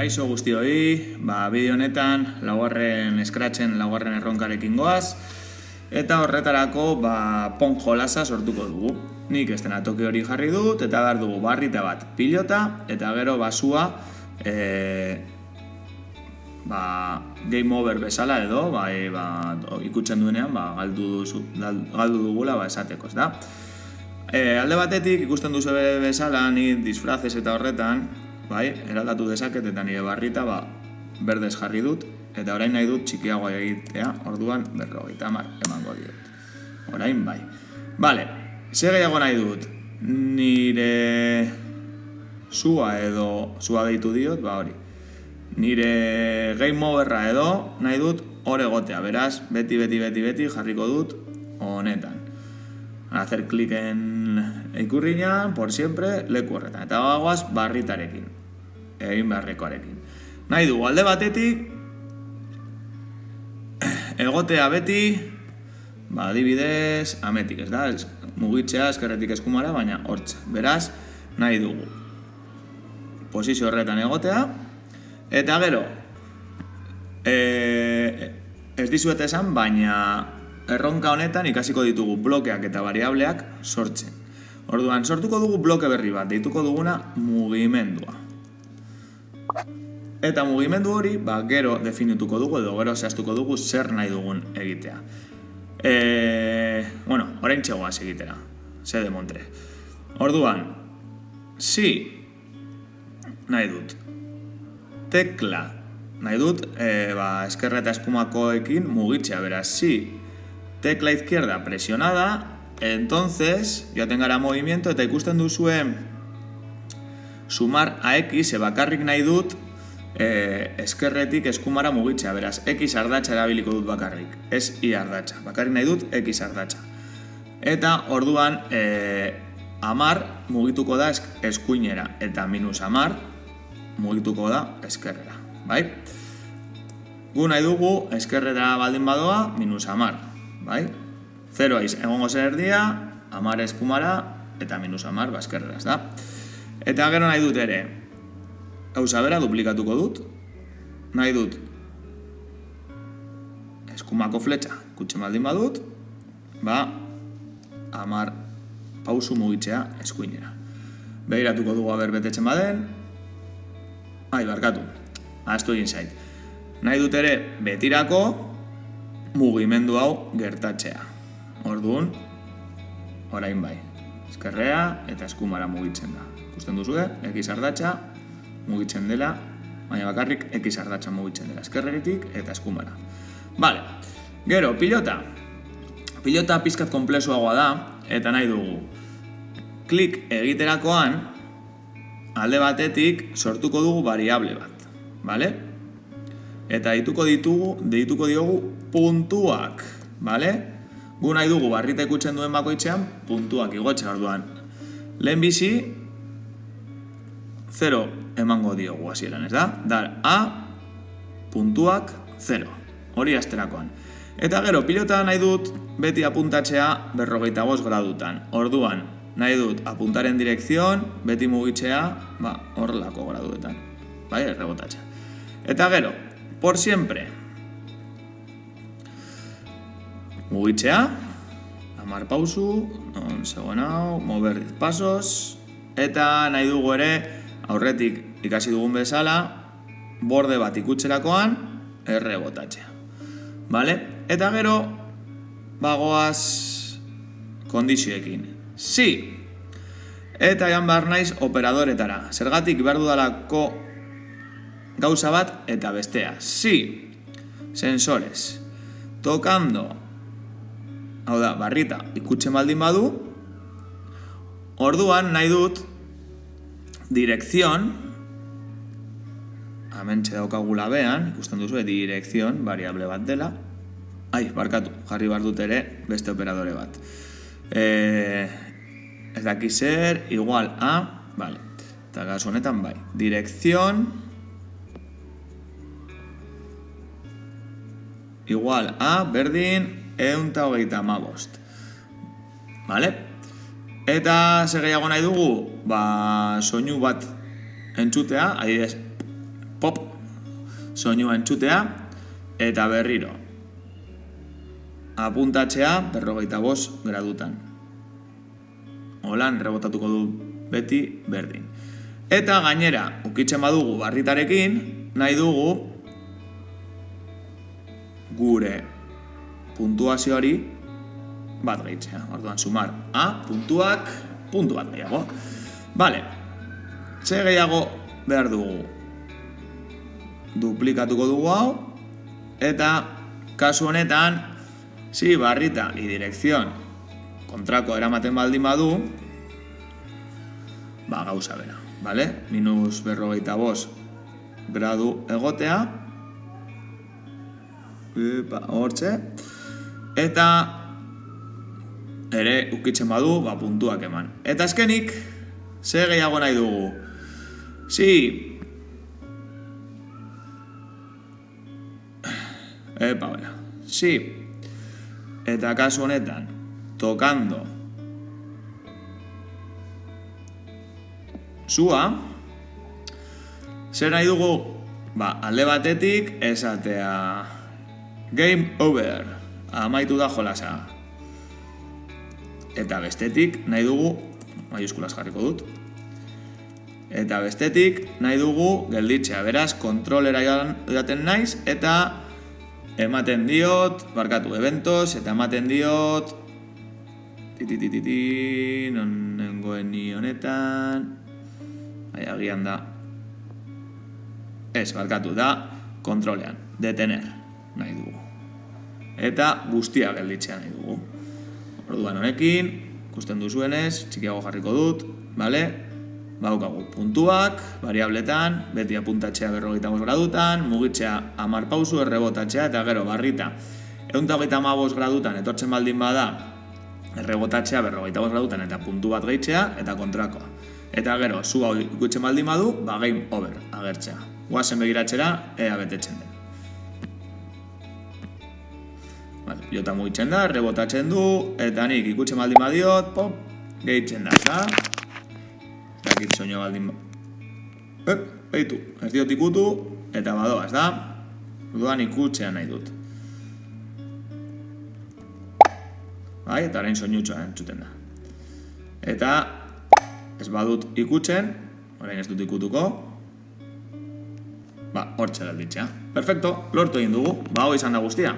Kaixo guztioi, bideo honetan laugarren eskratzen laugarren erronkarekin goaz eta horretarako pon jolasa sortuko dugu. Nik estenatoki hori jarri dut eta behar dugu barrita bat pilota eta gero basua game over bezala edo ikutzen duenean galdu dugula esateko, ez da? Alde batetik ikusten duzu bezala ni disfrazes eta horretan eraldatu dezaket eta nire barrita berdez jarri dut eta orain nahi dut txikiagoa egitea, orduan 50 emango diot. Orain bai. Vale, ze gehiago nahi dut? Nire sua deitu diot, hori. Nire game overra edo nahi dut hor egotea, beraz, beti jarriko dut honetan. Hacer klik en ikurriñan, por siempre, leku horretan. Eta bagoaz barritarekin, egin beharrekoarekin. Nahi dugu alde batetik, egotea beti, adibidez, ametik, ez da? Mugitzea eskerretik eskumara, baina hortza. Beraz, nahi dugu posizio horretan egotea, eta gero, ez dizuet esan, baina erronka honetan ikasiko ditugu blokeak eta variableak sortzen. Orduan, sortuko dugu bloke berri bat, deituko duguna mugimendua. Eta mugimendu hori, gero definituko dugu edo gero zehaztuko dugu zer nahi dugun egitea. Orain txegoaz egitera, ze demontre. Orduan, si nahi dut tekla, nahi dut eskerra eta eskumakoekin mugitzea, beraz, si tecla izquierda presionada, entonces joaten gara movimiento eta ikusten duzuen sumar a X, bakarrik nahi dut eskerretik eskumara mugitzea, beraz, X ardatxa erabiliko dut bakarrik, ez Y ardatxa, bakarrik nahi dut X ardatxa. Eta orduan 10 mugituko da eskuinera eta -10 mugituko da eskerrera, bai? Gu nahi dugu eskerrera baldin badoa -10, bai? 0 egongo zer erdia, 10 eskumara eta -10 eskerrera, ez da? Eta gero nahi dut ere, gauza bera duplikatuko dut, nahi dut eskumako fletxa ikutzen baldin badut, 10 pausu mugitzea eskuinera. Begiratuko dugu betetzen baden, barkatu, ahaztu egin zait. Nahi dut ere betirako mugimendu hau gertatzea. Orduan, orain bai, eskerrea eta eskumara mugitzen da. Ikusten duzue, X ardatxa mugitzen dela, baina bakarrik X ardatxa mugitzen dela, eskerretik eta eskumara. Vale, gero, pilota. Pilota pizkat konplexuagoa da, eta nahi dugu klik egiterakoan alde batetik sortuko dugu variable bat, vale? Eta deituko diogu puntuak, vale? Gu nahi dugu barrita ikutzen duen bakoitzean puntuak igotzea, orduan. Lehenbizi 0 emango diogu hasieran, ez da? Dar A puntuak 0, hori asterakoan. Eta gero, pilota nahi dut beti apuntatzea 45 gradutan. Orduan, nahi dut apuntaren direkzion, beti mugitzea, horrelako graduetan. Bai, errebotatzea. Eta gero, por siempre. Mugitzea, 10 pausu, non zegoen hau, mover 10 pasos, eta nahi dugu ere, aurretik ikasi dugun bezala, borde bat ikutzerakoan, errebotatzea. Vale? Eta gero, bagoaz kondizioekin. Si! Eta egan behar naiz operadoretara. Zergatik behar dudalako gauza bat eta bestea. Si! Sensores. Tokando. Hau da, barrita ikutzen baldin badu. Orduan nahi dut direkzion, hementxe daukagula bean, ikusten duzu, direkzion, variable bat dela. Barkatu, jarri behar dut ere beste operadore bat. Ez daki zer, igual a, vale, eta gazo honetan bai. Direkzion, igual a, berdin, 125. Vale? Eta zer gehiago nahi dugu, soinu bat entzutea, adibidez, pop soinua entzutea, eta berriro. Apuntatzea 45 gradutan. Holan, rebotatuko du beti berdin. Eta gainera, ukitzen badugu barritarekin, nahi dugu gure puntuazioari bat gehitzea. Orduan, sumar A puntuak puntu bat gehiago. Vale, ze gehiago behar dugu? Duplikatuko dugu hau, eta kasu honetan, si barrita y dirección kontrako eramaten baldin badu, gauza bera, vale? Minus 45 gradu egotea, hortxe, eta ere ukitzen badu, puntuak eman. Eta azkenik, ze gehiago nahi dugu? Si, eta kasu honetan, tokando sua, zer nahi dugu? Alde batetik esatea game over, amaitu da jolasa. Eta bestetik nahi dugu, maiuskulas jarriko dut, eta bestetik nahi dugu gelditzea, beraz, kontrolera joaten naiz, eta ematen diot, eventos, eta ematen diot, non nengoen ni honetan, agian da, da, kontrolean, detener, nahi dugu. Eta guztia gelditzea nahi dugu. Orduan honekin, ikusten duzuenez, txikiago jarriko dut, bale? Baukagu puntuak, variabletan, beti apuntatzea 45 gradutan, mugitzea 10 pausu, errebotatzea, eta gero barrita 125 gradutan etortzen baldin bada, errebotatzea 45 gradutan eta puntu bat gehitzea, eta kontrakoa. Eta gero, zu hau ikutzen baldin badu, game over agertzea. Guazen begiratzera, ea betetzen den. Pilota mugitzen da, errebotatzen du, eta nik ikutzen baldin badiot, gehitzen da, dakit soño baldin behitu, ez diot ikutu, eta badoaz da, duan ikutzean nahi dut. Eta orain soinutxoa entzuten da. Eta ez badut ikutzen, orain ez dut ikutuko, hortxe gelditzea. Perfecto, lortu egin dugu, hau izan da guztia.